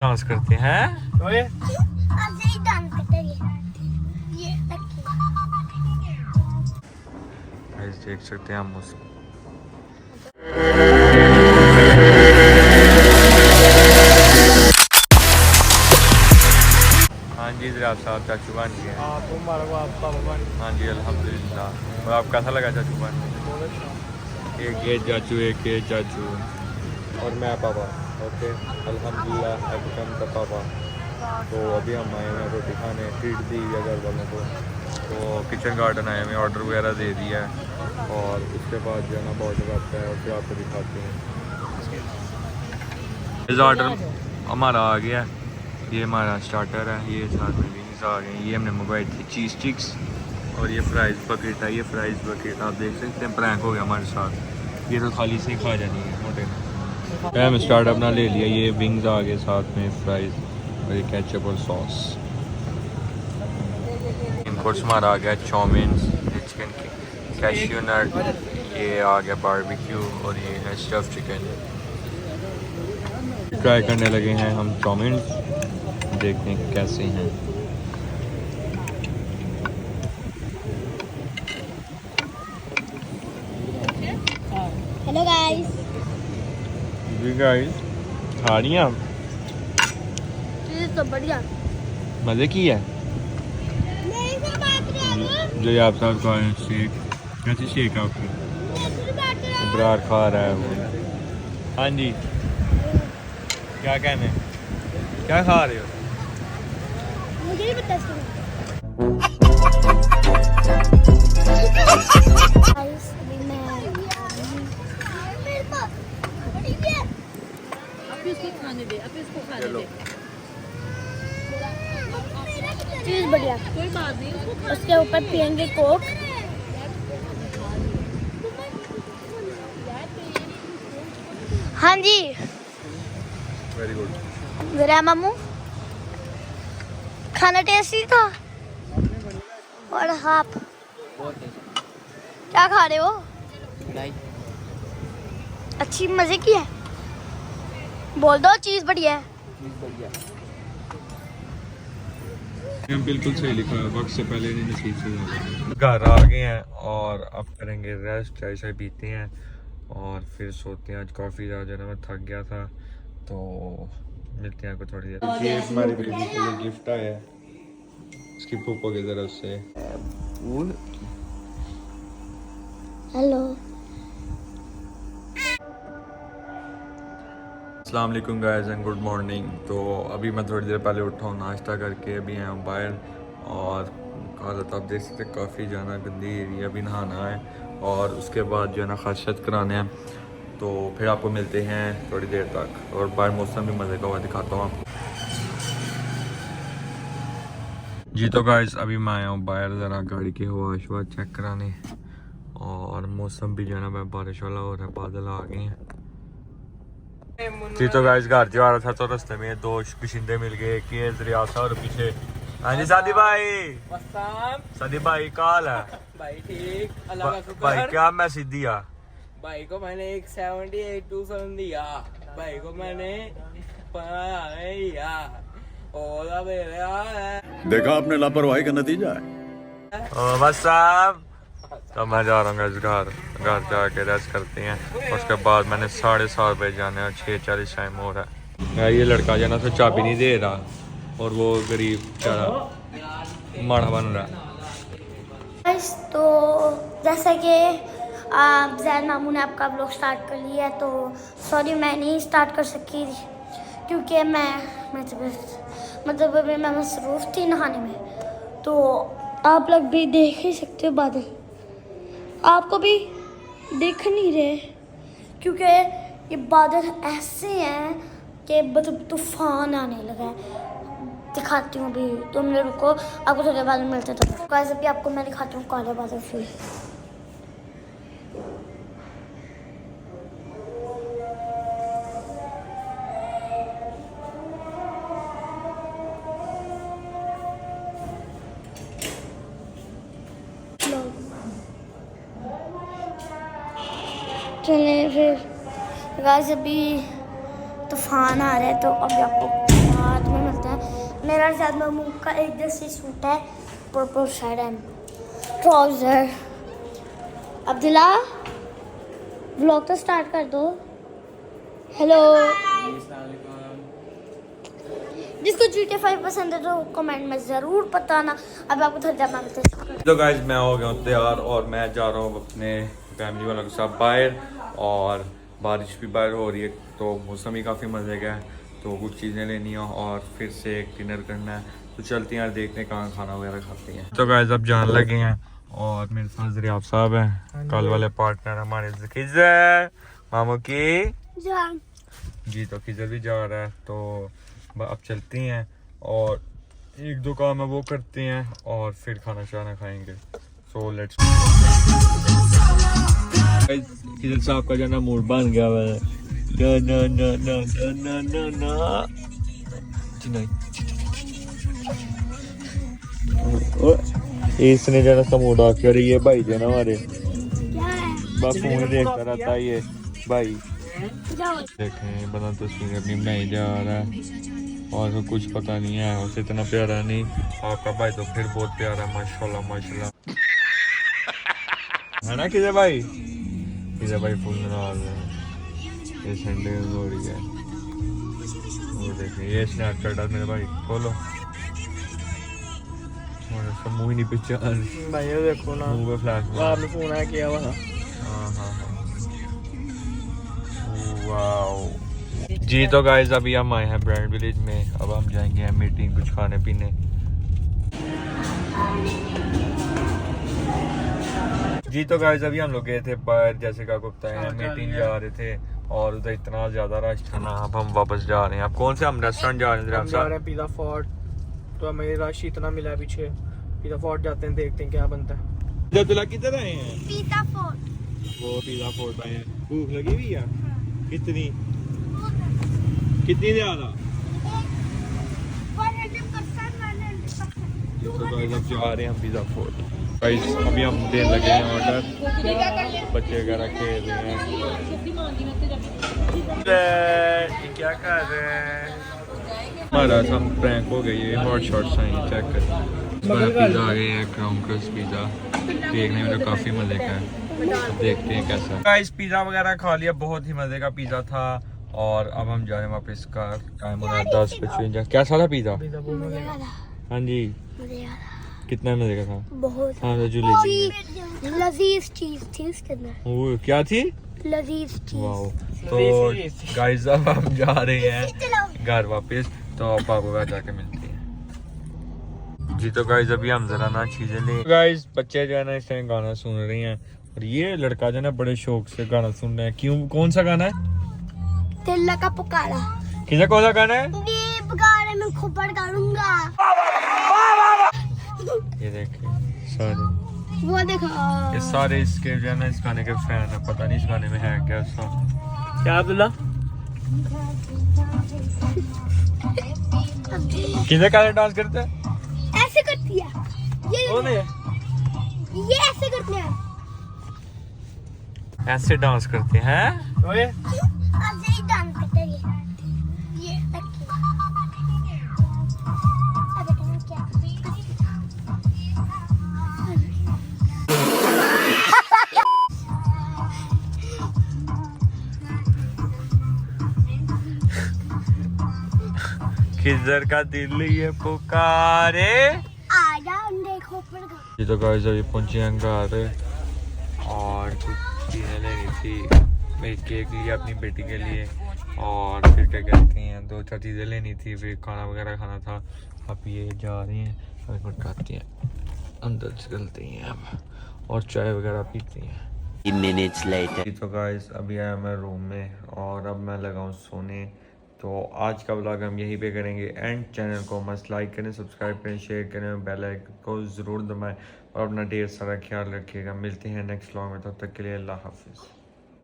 Dance करते हैं ओए ऐसे ही डांस करते हैं ये गाइस देख सकते हैं हम मौसम। हाँ जी जरा साहब चाचू बन गए हाँ जी अल्हम्दुलिल्लाह। और आप कैसा लगा चाचू बन? एक ये चाचू एक ये चाचू और मैं पापा। ओके अल्हम्दुलिल्लाह आई बिकम द पापा। तो अभी हम आए हैं रोटी खाने, ट्रीट दी है घर वालों को। तो किचन गार्डन आए हुए ऑर्डर वगैरह दे दिया है और उसके बाद जो है ना ऑर्डर आता है और फिर आपको दिखाते हैं। इस ऑर्डर हमारा आ गया, ये हमारा स्टार्टर है, ये साथ में विंग्स आ गए। ये हमने मंगवाई थी चीज़ स्टिक्स और ये फ्राइज़ बकेट है। ये फ्राइज़ बकेट आप देख सकते हैं प्रैंक हो गया हमारे साथ। ये तो खाली से ही खा जानी है मोटे में। हम स्टार्ट अपना ले लिया, ये विंग्स आ गए साथ में फ्राइज़ और ये केचप और सॉस। कोर्स हमारा आ गया चाउमीन, चिकन की कैश्यू नट, ये आ गया बारबेक्यू और ये है स्टफ चिकन। ट्राई करने लगे हैं हम चाउमीन, देखते हैं कैसे हैं। हेलो गाइस जी गाइस खा रही हैं आप? ये तो बढ़िया मज़े की है जो आप साथ खा रहे हैं। शेक कैसी शेक है आपकी? इब्रार खा रहा है वो। हाँ जी क्या कहने, क्या खा रहे हो? मुझे नहीं पता गाइस मैं मेरे पास अभी इसको खाने दे, अभी इसको खाने दे। चीज बढ़िया। कोई बात नहीं, उसको उसके ऊपर पियेंगे कोक। हाँ जी वेरी गुड। जरा मामू खाना टेस्टी था। और आप क्या खा रहे हो? अच्छी मजे की है, बोल दो चीज बढ़िया है। बिल्कुल सही लिखा है, वक्त से पहले नहीं नसीब से ज़्यादा। घर आ गए हैं और अब करेंगे रेस्ट, चाय शाय पीते हैं और फिर सोते हैं। आज काफ़ी ज़्यादा ना मैं थक गया था, तो मिलते हैं आपको थोड़ी देर। ये हमारी बेबी के लिए गिफ्ट आया है इसकी फूफो की तरफ से। हेलो अस्सलाम वालेकुम गाइस एंड गुड मॉर्निंग। तो अभी मैं थोड़ी देर पहले उठा हूँ, नाश्ता करके अभी आया हूँ बाहर और हालत आप देख सकते काफ़ी जाना गंदी एरिया। अभी नहाना है और उसके बाद जो है ना खर्शत कराने हैं, तो फिर आपको मिलते हैं थोड़ी देर तक। और बाहर मौसम भी मज़े का हुआ, दिखाता हूँ आपको। जी तो गाइस अभी मैं आया हूँ बाहर ज़रा गाड़ी की हवा शवा चेक कराने और मौसम भी जो है ना बारिश वाला हो रहा है, बादल आ गए हैं। जी तो गाइस घर जो आ रहा था तो रास्ते में दो पिछिंदे मिल गए, एक ये दरिया सा और पीछे। हाँ जी सादी भाई, सादी भाई काल है भाई ठीक, अल्लाह का शुक्र। भाई क्या मैसेज दिया? भाई को मैंने एक 7827 दिया, भाई को मैंने दिया और अब देखा आपने लापरवाही का नतीजा है। बस साहब तो मैं जा रहा हूँ घर जाके रेस्ट करते हैं। उसके बाद मैंने 7:30 बजे जाना है, 6:40 टाइम हो रहा है। ये लड़का जो है ना तो चाबी नहीं दे रहा और वो गरीब बेचारा माड़ा बन रहा है। गाइस तो जैसा कि जैन मामू ने आपका ब्लॉग स्टार्ट कर लिया है, तो सॉरी मैं नहीं स्टार्ट कर सकी क्योंकि मैं मतलब अभी मैं मसरूफ़ थी नहाने में। तो आप लोग भी देख ही सकते हो बादल, आपको भी देख नहीं रहे क्योंकि ये बादल ऐसे हैं कि मतलब तूफान आने लगा है। दिखाती हूँ अभी, तुम लोग रुको, आपको थोड़े बादल मिलते हैं। तो गाइस अभी आपको मैं दिखाती हूँ काले बादल फिर। चले फिर गाइस अभी तो तूफान आ रहा है, तो अभी आपको बाद में मिलता है। मेरा ज़्यादा मामू का एक जैसी सूट है, purple shirt and trouser. Abdullah vlog तो स्टार्ट कर दो। हेलो, जिसको GTA 5 पसंद है तो कमेंट में ज़रूर बताना। अब आपको थोड़ा जब मैं तो गाइस मैं हो गया हूँ तैयार और मैं जा रहा हूँ अपने फैमिली वालों के साथ बाहर, और बारिश भी बाहर हो रही है तो मौसम ही काफ़ी मज़े का है, तो कुछ चीज़ें लेनी है और फिर से एक डिनर करना है, तो चलते हैं यार देखते हैं कहाँ खाना वगैरह खाते हैं। तो गाइस अब जान लगे हैं और मेरे साथ ज़रियाब साहब हैं, कल वाले पार्टनर हमारे खिजर मामू की जी। तो खिजर भी जा रहा है, तो अब चलते हैं और एक दो काम है वो करते हैं और फिर खाना शाना खाएंगे। So let's. खिजर साहब का जाना मूड बन गया है। ना ना ना ना ना ना ना ना इसने जाना सा मूड आ कर ये भाई जाना हमारे बस फोन देखता रहता है ये भाई। देखें बना तस्वीर अपनी बनाई जा रहा है और तो कुछ पता नहीं है, उसे इतना प्यारा नहीं। आपका भाई तो फिर बहुत प्यारा है, माशाल्लाह माशाल्लाह है ना किधर भाई? किधर भाई फुल नाराज है, ये संडे हो रही है। वो देखिए ये स्नैपचैट है मेरे भाई, खोलो सब मुँह ही नहीं पहचान भाई ये देखो ना, मुँह पे फ्लैश आपने फोन आया किया हुआ था। हाँ हाँ हाँ वाओ जी। तो गाइस अभी हम आए हैं ब्रांड विलेज में, अब हम जाएंगे मीटिंग कुछ खाने पीने। जी तो गाइस अभी हम लोग गए थे बाहर, जैसे का आपको बताया मीटिंग जा रहे थे और उधर इतना ज्यादा रश था ना। अब हम वापस जा रहे हैं। अब कौन से हम रेस्टोरेंट जा रहे हैं? हम जा रहे हैं पिज़्ज़ा फोर्ट, तो हमें रश इतना मिला है पीछे। पिज़्ज़ा फोर्ट जाते हैं, देखते हैं क्या बनता है। तुला किधर आए हैं? Pizza fort. वो पिज़्ज़ा फोर्ट आए हैं। भूख लगी हुई है कितनी कितनी ज्यादा? तो गाइस अब जा रहे हैं हम पिज़्ज़ा फोर्ट। गाइस अभी हम देने लगे हैं ऑर्डर, बच्चे वगैरह खेल रहे हैं। क्या कर रहे हैं? हमारा हम प्रैंक हो गई है, हॉट शॉट्स हैं चेक कर। पिज़्ज़ा आ गया है, क्राउन क्रस्ट पिज़्ज़ा, देखने में तो काफ़ी मज़े का है, देखते हैं कैसा। गाइस पिज़्ज़ा वगैरह खा लिया, बहुत ही मज़े का पिज़्ज़ा था और अब हम जा रहे हैं वापस का टाइम हो रहा है 10:55। कैसा था पिज़्ज़ा? हाँ जी कितना मज़े का था? बहुत। हाँ लजीज चीज थी इसके अंदर। वो क्या थी? लजीज चीज। वाओ। तो गाइस अब हम जा रहे हैं घर वापस, तो पापा को जाके मिलते हैं। जी तो गाइस अभी हम जरा ना चीजें ले। गाइस बच्चे जो है ना इस टाइम गाना सुन रहे हैं और ये लड़का जो है ना बड़े शौक से गाना सुन रहे हैं। क्यों, कौन सा गाना है? दिल का पुकारा। किधर कौन सा गाना है? ये पुकारे मैं खोपड़ करूंगा। ये देखिए सारे, वो देखो ये सारे इसके जो है ना इस गाने के फैन है। पता नहीं इस गाने में है क्या सॉन्ग। क्या अब्दुल्ला? किधर कैसे डांस करते हैं? ऐसे करती है ये ऐसे करते हैं, ऐसे डांस करते हैं। ओए ऐसे ही डांस करते हैं ये खिजर का दिल ये पुकारे आजा देखो पर। ये तो गाइस अभी पहुंचे हैं घर और कुछ चीज़ें लेनी थी। मैं केक लिया अपनी बेटी के लिए और फिर क्या कहते हैं 2-4 चीज़ें लेनी थी, फिर खाना वगैरह खाना था। अब ये जा रहे हैं, अब कुछ खाते हैं, अंदर चलते हैं अब और चाय वगैरह पीते हैं। minutes later. तो गाइस अभी आया मैं रूम में और अब मैं लगाऊं सोने। तो आज का व्लॉग हम यहीं पे करेंगे एंड। चैनल को मस्त लाइक करें, सब्सक्राइब करें, शेयर करें, बेल आइकन को ज़रूर दबाएं और अपना ढेर सारा ख्याल रखिएगा। मिलते हैं नेक्स्ट व्लॉग में, तब तक के लिए अल्लाह हाफिज़।